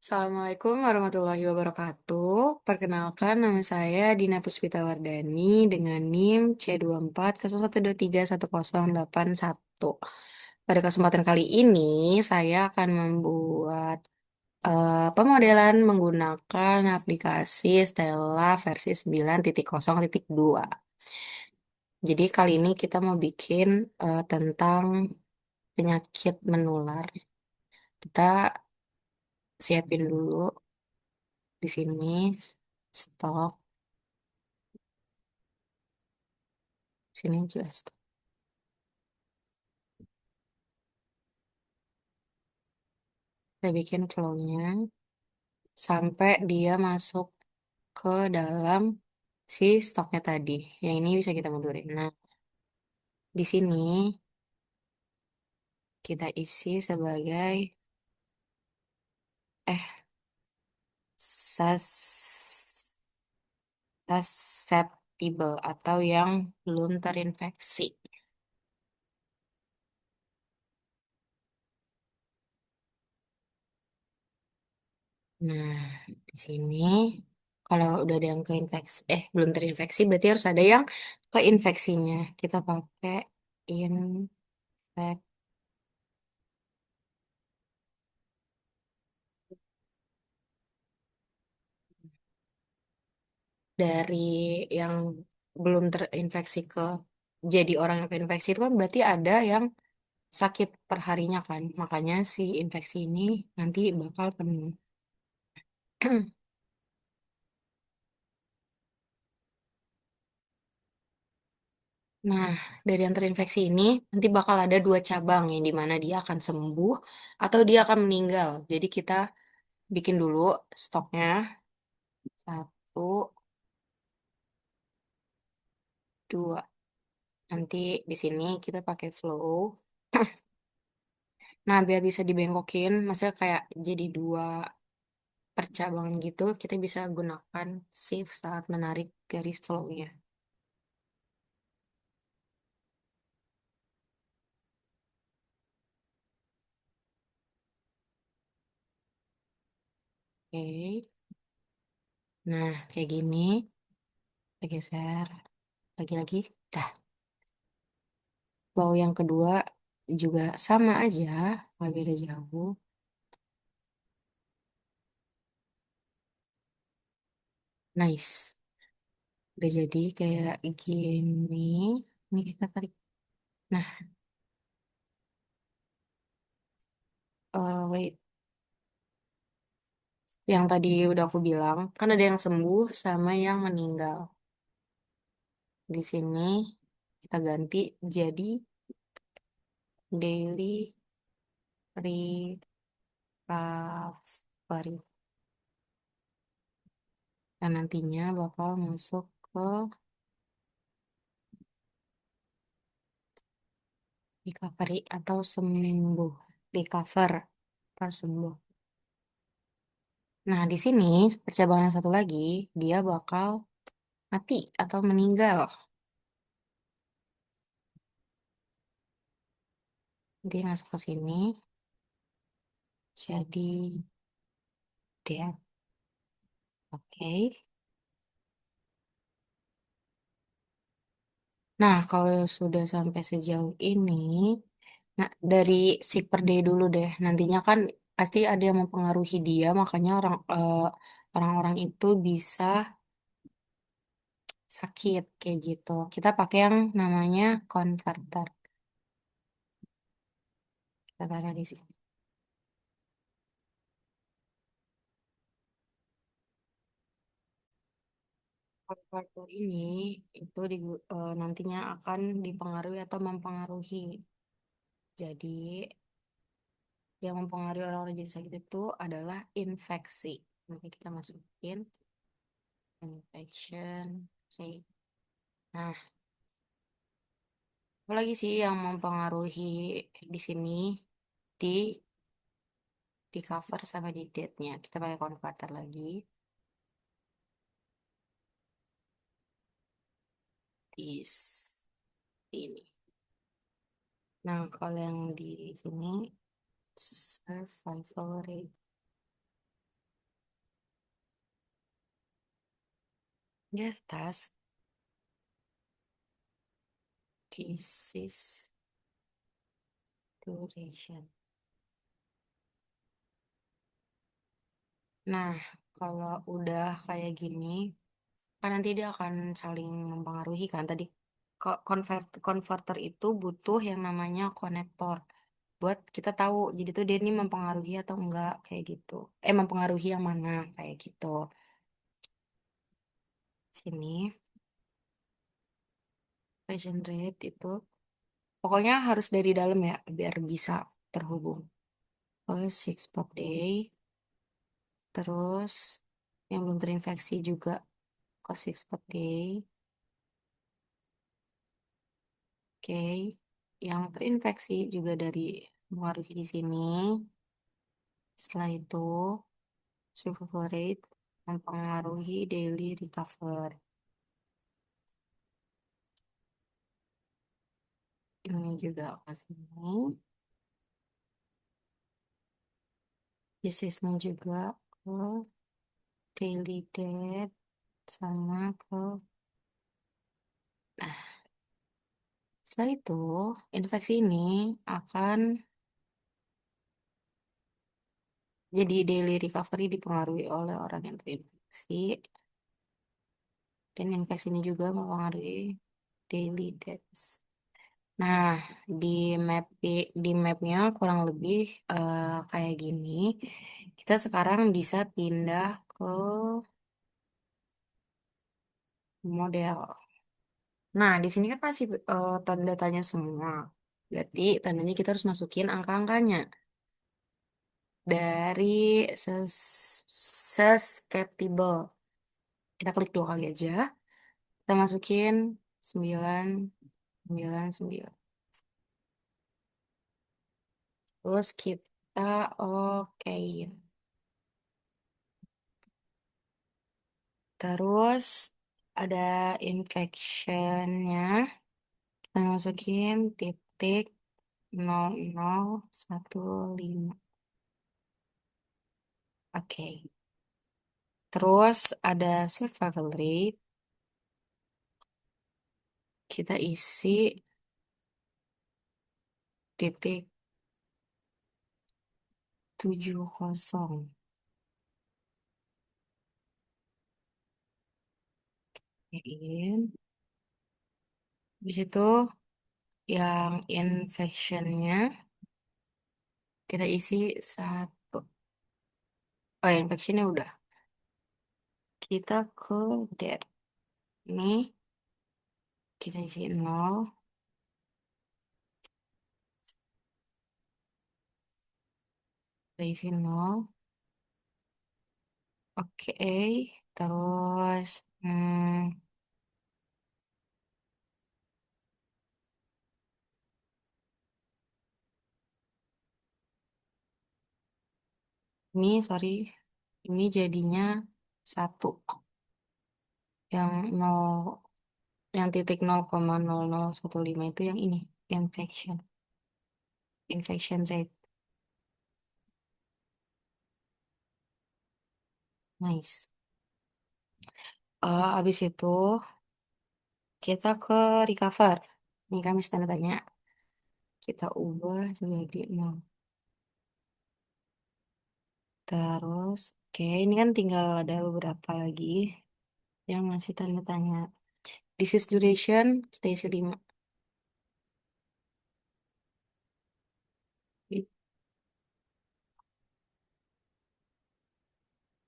Assalamualaikum warahmatullahi wabarakatuh. Perkenalkan, nama saya Dina Puspitawardani dengan NIM C2401231081. Pada kesempatan kali ini, saya akan membuat pemodelan menggunakan aplikasi Stella versi 9.0.2. Jadi kali ini kita mau bikin tentang penyakit menular. Kita siapin dulu di sini stok. Sini juga stok. Kita bikin flow-nya sampai dia masuk ke dalam si stoknya tadi. Yang ini bisa kita mundurin. Nah, di sini kita isi sebagai eh susceptible atau yang belum terinfeksi. Nah, di sini kalau udah ada yang keinfeksi, belum terinfeksi, berarti harus ada yang keinfeksinya. Kita pakai infect dari yang belum terinfeksi ke jadi orang yang terinfeksi itu kan berarti ada yang sakit perharinya kan. Makanya si infeksi ini nanti bakal penuh. Nah, dari yang terinfeksi ini nanti bakal ada dua cabang yang dimana dia akan sembuh atau dia akan meninggal. Jadi kita bikin dulu stoknya. Satu, dua. Nanti di sini kita pakai flow. Nah, biar bisa dibengkokin, maksudnya kayak jadi dua percabangan gitu, kita bisa gunakan shift saat menarik garis flow-nya. Oke. Nah, kayak gini. Kita geser. Lagi-lagi. Dah. Flow yang kedua juga sama aja. Nggak beda jauh. Nice. Udah jadi kayak gini. Ini kita tarik. Nah, wait. Yang tadi udah aku bilang, kan ada yang sembuh sama yang meninggal. Di sini kita ganti jadi daily recovery. Dan nantinya bakal masuk ke recovery atau sembuh. Recover atau sembuh. Nah, di sini percabangan yang satu lagi, dia bakal mati atau meninggal. Dia masuk ke sini, jadi death. Oke. Nah, kalau sudah sampai sejauh ini, nah dari si per day dulu deh. Nantinya kan pasti ada yang mempengaruhi dia, makanya orang-orang itu bisa sakit kayak gitu. Kita pakai yang namanya converter. Kita taruh di sini. Converter ini itu nantinya akan dipengaruhi atau mempengaruhi. Jadi yang mempengaruhi orang-orang jadi sakit itu adalah infeksi. Nanti kita masukin infection. Sih. Nah, apalagi sih yang mempengaruhi di sini di di cover sama di date-nya. Kita pakai converter lagi di sini. Nah, kalau yang di sini survival rate. Di atas disease duration. Nah, kalau udah kayak gini, kan nanti dia akan saling mempengaruhi kan. Tadi converter itu butuh yang namanya konektor buat kita tahu. Jadi tuh dia ini mempengaruhi atau enggak kayak gitu. Mempengaruhi yang mana kayak gitu. Sini, passion rate itu pokoknya harus dari dalam ya biar bisa terhubung. Terus six per day, terus yang belum terinfeksi juga ke six per day. Oke, yang terinfeksi juga dari mengaruhi di sini. Setelah itu, survival rate mempengaruhi daily recover. Ini juga ke sini. Disease-nya juga ke daily death sama ke. Nah, setelah itu, infeksi ini akan jadi daily recovery dipengaruhi oleh orang yang terinfeksi. Dan infeksi ini juga mempengaruhi daily deaths. Nah, di map di mapnya kurang lebih kayak gini. Kita sekarang bisa pindah ke model. Nah, di sini kan masih tanda tanya semua. Berarti tandanya kita harus masukin angka-angkanya dari susceptible. Kita klik dua kali aja. Kita masukin 9, 9, 9. Terus kita okein. Terus ada infectionnya. Kita masukin titik 0015. Oke. Terus ada survival rate. Kita isi titik 70. Okein. Habis itu yang infectionnya kita isi 1. Oh, infectionnya udah. Kita ke dead. Ini kita isi 0. Kita isi 0. Oke. Terus ini sorry. Ini jadinya 1. Yang 0, yang titik 0,0015 itu yang ini. Infection. Infection rate. Nice. Abis itu kita ke recover. Ini kami tanda tanya. Kita ubah jadi 0. Terus, oke, ini kan tinggal ada beberapa lagi yang masih tanda tanya. Disease duration, kita isi 5.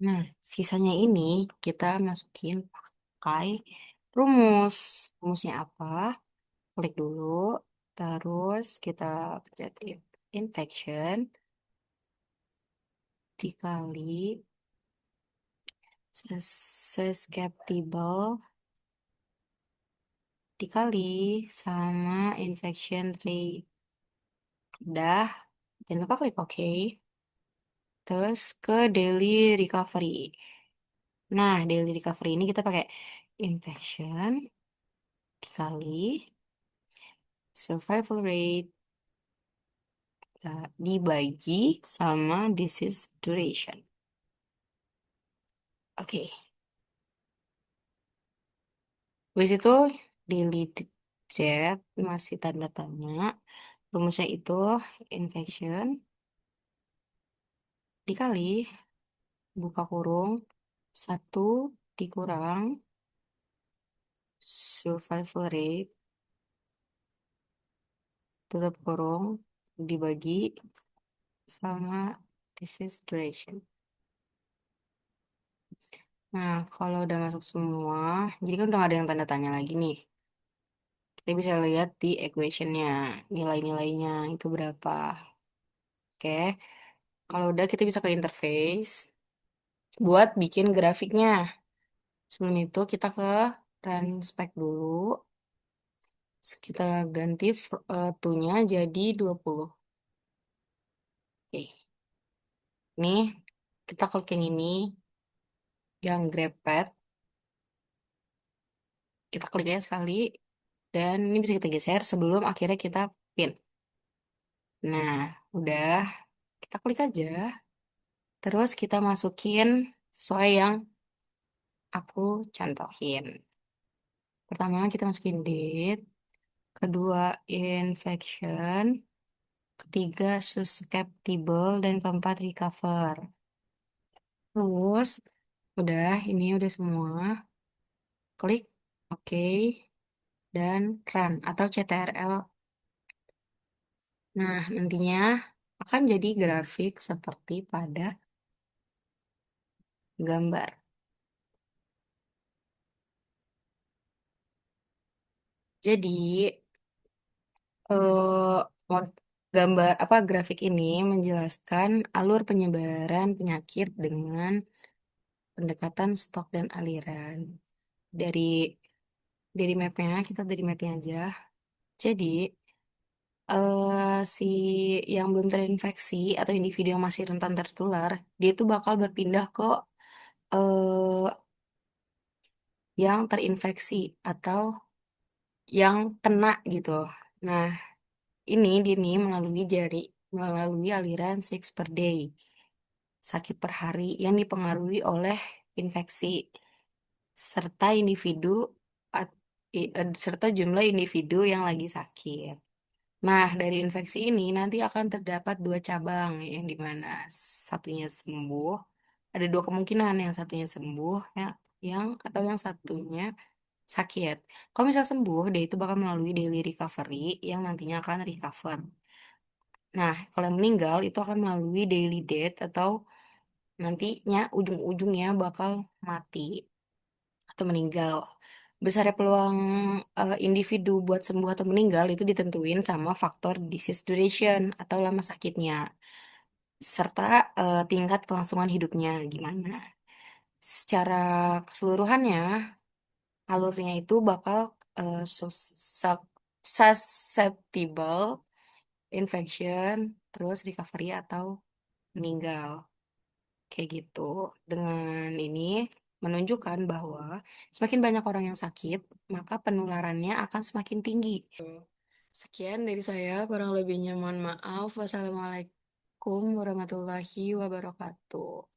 Nah, sisanya ini kita masukin pakai rumus. Rumusnya apa? Klik dulu, terus kita pencet infection dikali susceptible dikali sama infection rate. Udah, jangan lupa klik OK. Terus ke daily recovery. Nah, daily recovery ini kita pakai infection dikali survival rate dibagi sama disease duration. Oke, Habis itu daily jet masih tanda tanya. Rumusnya itu infection dikali buka kurung satu dikurang survival rate tutup kurung dibagi sama disease duration. Nah, kalau udah masuk semua, jadi kan udah gak ada yang tanda tanya lagi nih. Kita bisa lihat di equationnya, nilai-nilainya itu berapa. Oke, kalau udah kita bisa ke interface buat bikin grafiknya. Sebelum itu kita ke run spec dulu. Terus kita ganti to-nya jadi 20. Oke, nih kita klik yang ini, yang grab pad. Kita klik aja sekali, dan ini bisa kita geser sebelum akhirnya kita pin. Nah, udah, kita klik aja. Terus kita masukin sesuai yang aku contohin. Pertama kita masukin date, kedua infection, ketiga susceptible, dan keempat recover. Terus, udah, ini udah semua. Klik OK dan run atau CTRL. Nah, nantinya akan jadi grafik seperti pada gambar. Jadi, eh, gambar apa grafik ini menjelaskan alur penyebaran penyakit dengan pendekatan stok dan aliran. Dari mapnya, kita dari mapnya aja. Jadi, si yang belum terinfeksi atau individu yang masih rentan tertular, dia itu bakal berpindah ke eh, yang terinfeksi atau yang kena gitu. Nah, ini melalui aliran six per day, sakit per hari yang dipengaruhi oleh infeksi serta serta jumlah individu yang lagi sakit. Nah, dari infeksi ini nanti akan terdapat dua cabang yang dimana satunya sembuh, ada dua kemungkinan, yang satunya sembuh ya, atau yang satunya sakit. Kalau misal sembuh, dia itu bakal melalui daily recovery yang nantinya akan recover. Nah, kalau yang meninggal itu akan melalui daily death atau nantinya ujung-ujungnya bakal mati atau meninggal. Besarnya peluang individu buat sembuh atau meninggal itu ditentuin sama faktor disease duration atau lama sakitnya, serta tingkat kelangsungan hidupnya gimana. Secara keseluruhannya, alurnya itu bakal susceptible, infection, terus recovery atau meninggal. Kayak gitu. Dengan ini menunjukkan bahwa semakin banyak orang yang sakit, maka penularannya akan semakin tinggi. Sekian dari saya, kurang lebihnya mohon maaf. Wassalamualaikum warahmatullahi wabarakatuh.